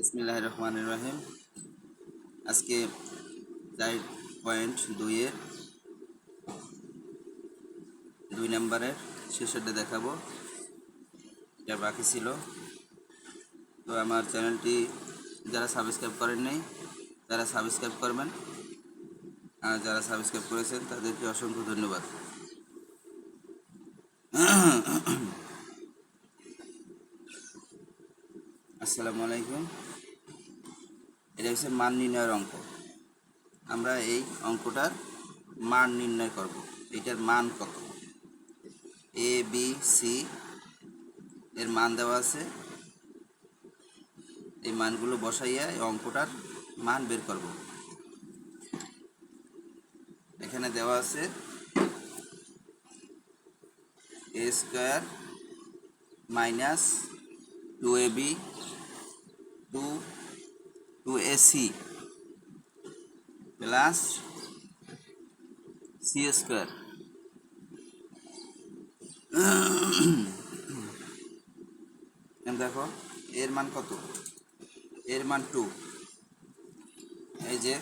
বিসমিল্লাহির রহমানির রহিম। আজকে 4.2 এর 2 নম্বরের শেষেরটা দেখাবো। এটা বাকি ছিল। তো আমার চ্যানেলটি যারা সাবস্ক্রাইব করেন নাই তারা সাবস্ক্রাইব করবেন, আর যারা সাবস্ক্রাইব করেছেন তাদেরকে অসংখ্য ধন্যবাদ। আসসালামু আলাইকুম। এটা হচ্ছে মান নির্ণয়ের অঙ্ক। আমরা এই অঙ্কটার মান নির্ণয় করব। এটার মান কত, এ বি সি এর মান দেওয়া আছে। এই মানগুলো বসাইয়া এই অঙ্কটার মান বের করব। এখানে দেওয়া আছে a square minus 2ab 2ac plus c square. দেখো এর মান কত, এর মান 2। এই যে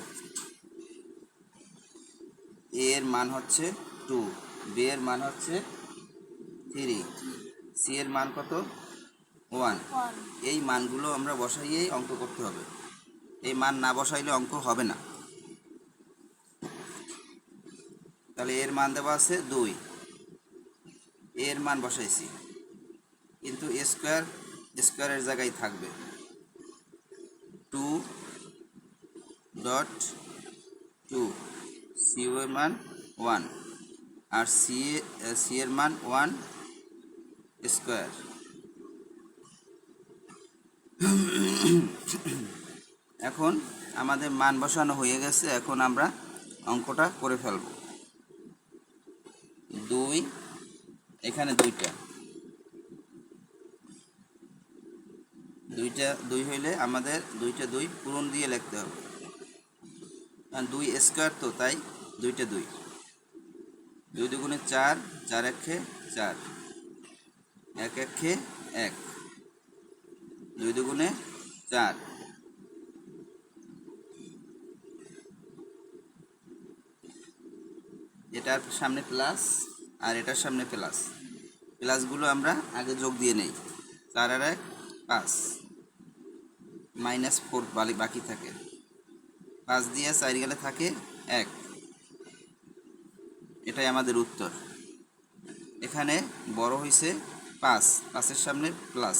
এ এর মান হচ্ছে 2, বি এর মান হচ্ছে 3, সি এর মান কত 1। এই মানগুলো আমরা বসাইয়েই অঙ্ক করতে হবে। এই মান না বসাইলে অঙ্ক হবে না। তাহলে এর মান দেওয়া আছে 2, এর মান বসাইছি, কিন্তু স্কোয়ারের জায়গায় থাকবে 2.2, সি এর মান 1 আর সি এর মান 1 স্কোয়ার। এখন আমাদের মান বসানো হয়ে গেছে। এখন আমরা অঙ্কটা করে ফেলব। 2, এখানে দুইটা 2 হইলে আমাদের 2 পূরণ দিয়ে লিখতে হবে, কারণ 2 স্কোয়ার তো, তাই 2 2 দুগুণে 4, 4 একে 4, 1 একে 1, 2 দুগুণে 4। এটার সামনে প্লাস আর এটার সামনে প্লাস, প্লাসগুলো আমরা আগে যোগ দিয়ে নেই। 4 আর 1 5, -4 বাকি থাকে। 5 দিয়ে 4 গেলে থাকে 1। এটাই আমাদের উত্তর। এখানে বড় হয়েছে 5, 5-এর সামনে প্লাস,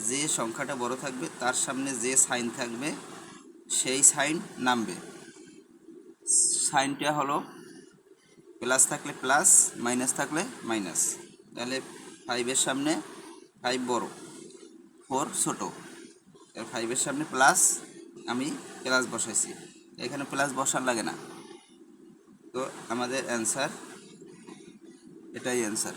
যে সংখ্যাটা বড় থাকবে তার সামনে যে সাইন থাকবে সেই সাইন নামবে। সাইনটা হলো প্লাস থাকলে প্লাস, মাইনাস থাকলে মাইনাস। তাহলে 5-এর সামনে 5 বড়, 4 ছোট। 5-এর সামনে প্লাস, আমি প্লাস বসাইছি, এখানে প্লাস বসার লাগে না। তো আমাদের অ্যান্সার এটাই অ্যান্সার।